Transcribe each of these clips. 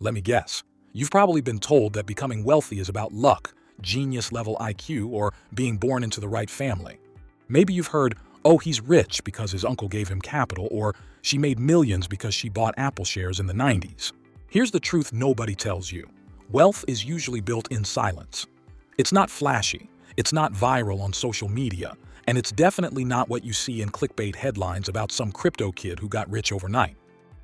Let me guess. You've probably been told that becoming wealthy is about luck, genius-level IQ, or being born into the right family. Maybe you've heard, oh, he's rich because his uncle gave him capital, or she made millions because she bought Apple shares in the 90s. Here's the truth nobody tells you. Wealth is usually built in silence. It's not flashy, it's not viral on social media, and it's definitely not what you see in clickbait headlines about some crypto kid who got rich overnight.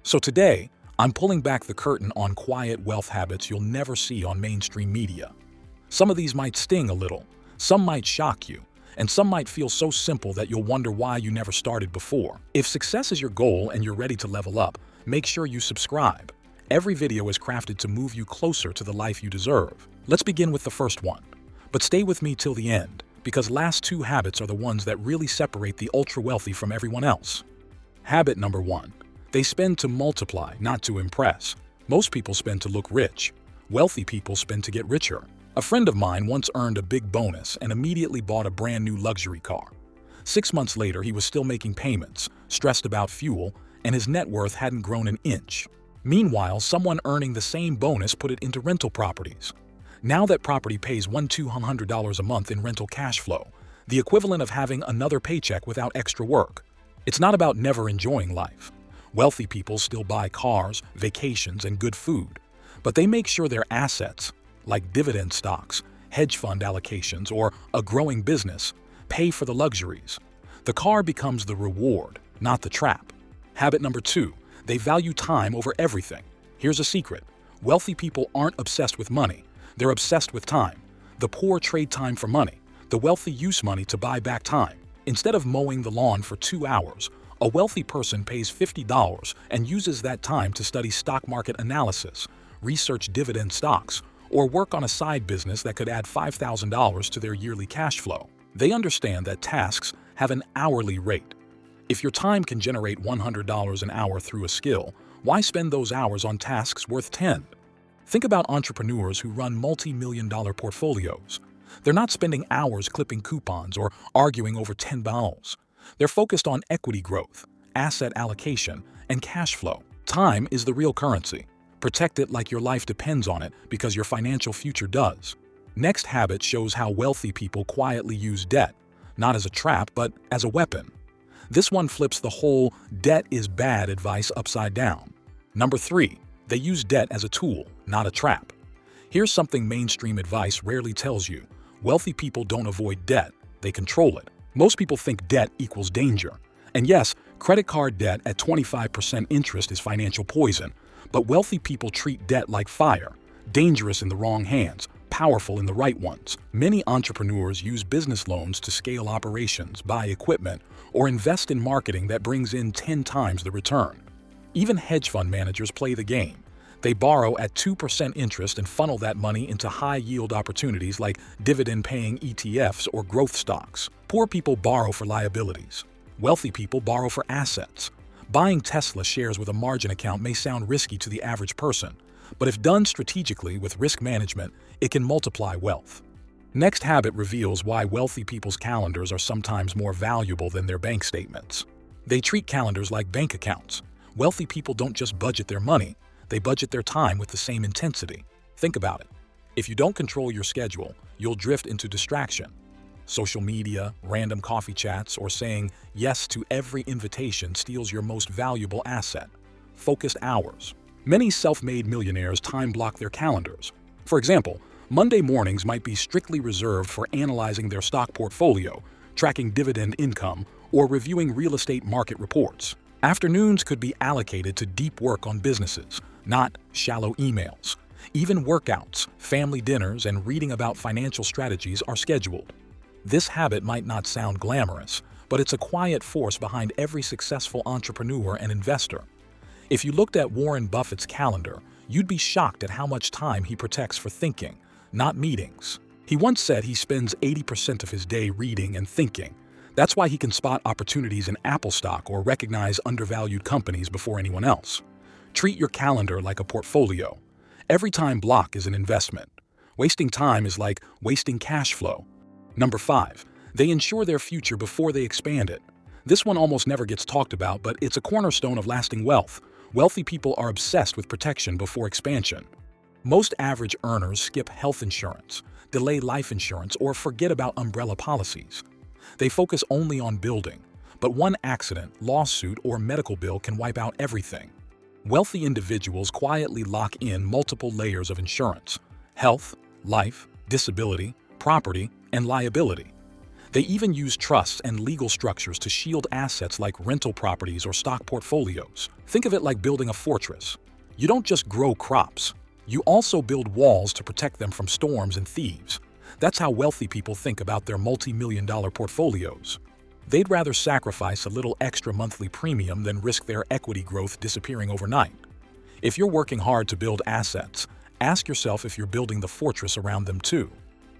So today, I'm pulling back the curtain on quiet wealth habits you'll never see on mainstream media. Some of these might sting a little, some might shock you, and some might feel so simple that you'll wonder why you never started before. If success is your goal and you're ready to level up, make sure you subscribe. Every video is crafted to move you closer to the life you deserve. Let's begin with the first one. But stay with me till the end, because last two habits are the ones that really separate the ultra-wealthy from everyone else. Habit number 1. They spend to multiply, not to impress. Most people spend to look rich. Wealthy people spend to get richer. A friend of mine once earned a big bonus and immediately bought a brand new luxury car. 6 months later, he was still making payments, stressed about fuel, and his net worth hadn't grown an inch. Meanwhile, someone earning the same bonus put it into rental properties. Now that property pays $200 a month in rental cash flow, the equivalent of having another paycheck without extra work. It's not about never enjoying life. Wealthy people still buy cars, vacations, and good food, but they make sure their assets, like dividend stocks, hedge fund allocations, or a growing business, pay for the luxuries. The car becomes the reward, not the trap. Habit number 2, they value time over everything. Here's a secret. Wealthy people aren't obsessed with money. They're obsessed with time. The poor trade time for money. The wealthy use money to buy back time. Instead of mowing the lawn for 2 hours, a wealthy person pays $50 and uses that time to study stock market analysis, research dividend stocks, or work on a side business that could add $5,000 to their yearly cash flow. They understand that tasks have an hourly rate. If your time can generate $100 an hour through a skill, why spend those hours on tasks worth 10? Think about entrepreneurs who run multi-million-dollar portfolios. They're not spending hours clipping coupons or arguing over 10 balls. They're focused on equity growth, asset allocation, and cash flow. Time is the real currency. Protect it like your life depends on it because your financial future does. Next habit shows how wealthy people quietly use debt, not as a trap, but as a weapon. This one flips the whole debt is bad advice upside down. Number 3, they use debt as a tool, not a trap. Here's something mainstream advice rarely tells you. Wealthy people don't avoid debt, they control it. Most people think debt equals danger. And yes, credit card debt at 25% interest is financial poison, but wealthy people treat debt like fire, dangerous in the wrong hands, powerful in the right ones. Many entrepreneurs use business loans to scale operations, buy equipment, or invest in marketing that brings in 10 times the return. Even hedge fund managers play the game. They borrow at 2% interest and funnel that money into high-yield opportunities like dividend-paying ETFs or growth stocks. Poor people borrow for liabilities. Wealthy people borrow for assets. Buying Tesla shares with a margin account may sound risky to the average person, but if done strategically with risk management, it can multiply wealth. Next habit reveals why wealthy people's calendars are sometimes more valuable than their bank statements. They treat calendars like bank accounts. Wealthy people don't just budget their money, they budget their time with the same intensity. Think about it. If you don't control your schedule, you'll drift into distraction. Social media, random coffee chats, or saying yes to every invitation steals your most valuable asset, focused hours. Many self-made millionaires time block their calendars. For example, Monday mornings might be strictly reserved for analyzing their stock portfolio, tracking dividend income, or reviewing real estate market reports. Afternoons could be allocated to deep work on businesses, not shallow emails. Even workouts, family dinners, and reading about financial strategies are scheduled. This habit might not sound glamorous, but it's a quiet force behind every successful entrepreneur and investor. If you looked at Warren Buffett's calendar, you'd be shocked at how much time he protects for thinking, not meetings. He once said he spends 80% of his day reading and thinking. That's why he can spot opportunities in Apple stock or recognize undervalued companies before anyone else. Treat your calendar like a portfolio. Every time block is an investment. Wasting time is like wasting cash flow. Number 5, they ensure their future before they expand it. This one almost never gets talked about, but it's a cornerstone of lasting wealth. Wealthy people are obsessed with protection before expansion. Most average earners skip health insurance, delay life insurance, or forget about umbrella policies. They focus only on building, but one accident, lawsuit, or medical bill can wipe out everything. Wealthy individuals quietly lock in multiple layers of insurance: health, life, disability, property, and liability. They even use trusts and legal structures to shield assets like rental properties or stock portfolios. Think of it like building a fortress. You don't just grow crops. You also build walls to protect them from storms and thieves. That's how wealthy people think about their multi-million-dollar portfolios. They'd rather sacrifice a little extra monthly premium than risk their equity growth disappearing overnight. If you're working hard to build assets, ask yourself if you're building the fortress around them too.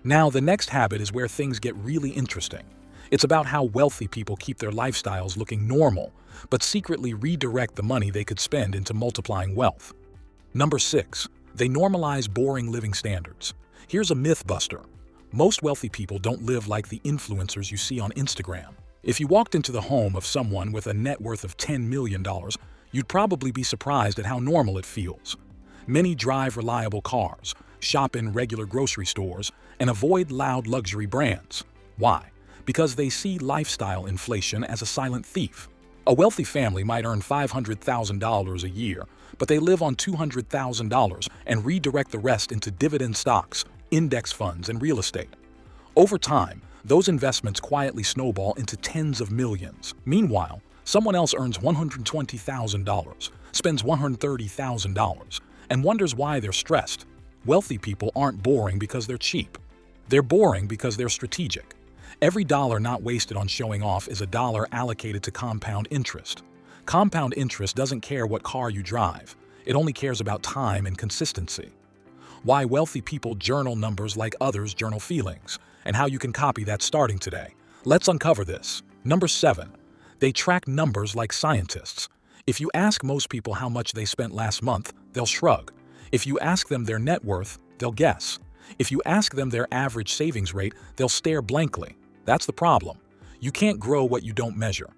Now, the next habit is where things get really interesting. It's about how wealthy people keep their lifestyles looking normal, but secretly redirect the money they could spend into multiplying wealth. Number 6. They normalize boring living standards. Here's a myth buster. Most wealthy people don't live like the influencers you see on Instagram. If you walked into the home of someone with a net worth of $10 million, you'd probably be surprised at how normal it feels. Many drive reliable cars, shop in regular grocery stores, and avoid loud luxury brands. Why? Because they see lifestyle inflation as a silent thief. A wealthy family might earn $500,000 a year, but they live on $200,000 and redirect the rest into dividend stocks, index funds, and real estate. Over time, those investments quietly snowball into tens of millions. Meanwhile, someone else earns $120,000, spends $130,000, and wonders why they're stressed. Wealthy people aren't boring because they're cheap. They're boring because they're strategic. Every dollar not wasted on showing off is a dollar allocated to compound interest. Compound interest doesn't care what car you drive. It only cares about time and consistency. Why wealthy people journal numbers like others journal feelings, and how you can copy that starting today. Let's uncover this. Number 7. They track numbers like scientists. If you ask most people how much they spent last month, they'll shrug. If you ask them their net worth, they'll guess. If you ask them their average savings rate, they'll stare blankly. That's the problem. You can't grow what you don't measure.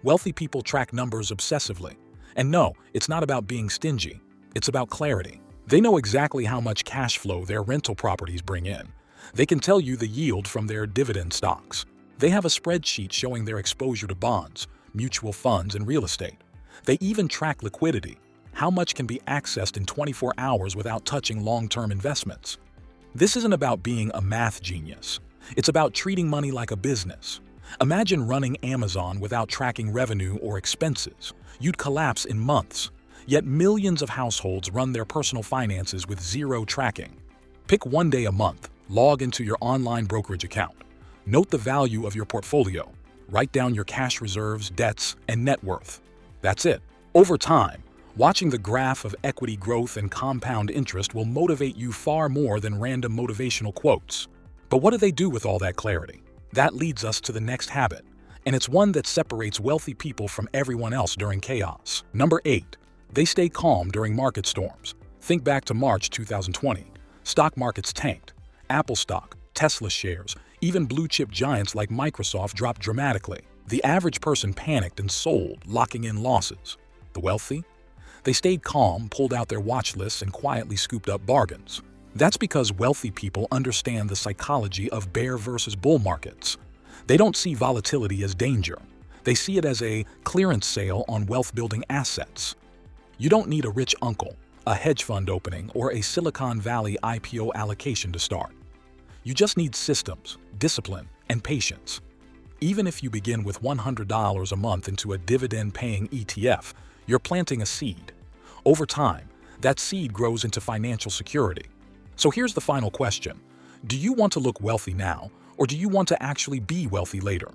Wealthy people track numbers obsessively. And no, it's not about being stingy. It's about clarity. They know exactly how much cash flow their rental properties bring in. They can tell you the yield from their dividend stocks. They have a spreadsheet showing their exposure to bonds, mutual funds, and real estate. They even track liquidity. How much can be accessed in 24 hours without touching long-term investments? This isn't about being a math genius. It's about treating money like a business. Imagine running Amazon without tracking revenue or expenses. You'd collapse in months. Yet millions of households run their personal finances with zero tracking. Pick one day a month, log into your online brokerage account. Note the value of your portfolio. Write down your cash reserves, debts, and net worth. That's it. Over time, watching the graph of equity growth and compound interest will motivate you far more than random motivational quotes. But what do they do with all that clarity? That leads us to the next habit, and it's one that separates wealthy people from everyone else during chaos. Number 8. They stay calm during market storms. Think back to March 2020. Stock markets tanked. Apple stock, Tesla shares, even blue-chip giants like Microsoft dropped dramatically. The average person panicked and sold, locking in losses. The wealthy? They stayed calm, pulled out their watch lists, and quietly scooped up bargains. That's because wealthy people understand the psychology of bear versus bull markets. They don't see volatility as danger. They see it as a clearance sale on wealth-building assets. You don't need a rich uncle, a hedge fund opening, or a Silicon Valley IPO allocation to start. You just need systems, discipline, and patience. Even if you begin with $100 a month into a dividend-paying ETF, you're planting a seed. Over time, that seed grows into financial security. So here's the final question. Do you want to look wealthy now, or do you want to actually be wealthy later?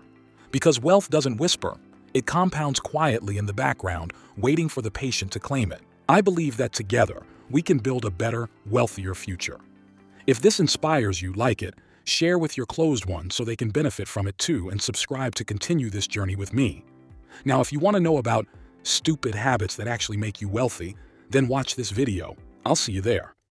Because wealth doesn't whisper. It compounds quietly in the background, waiting for the patient to claim it. I believe that together, we can build a better, wealthier future. If this inspires you, like it, share with your closed ones so they can benefit from it too, and subscribe to continue this journey with me. Now, if you want to know about stupid habits that actually make you wealthy, then watch this video. I'll see you there.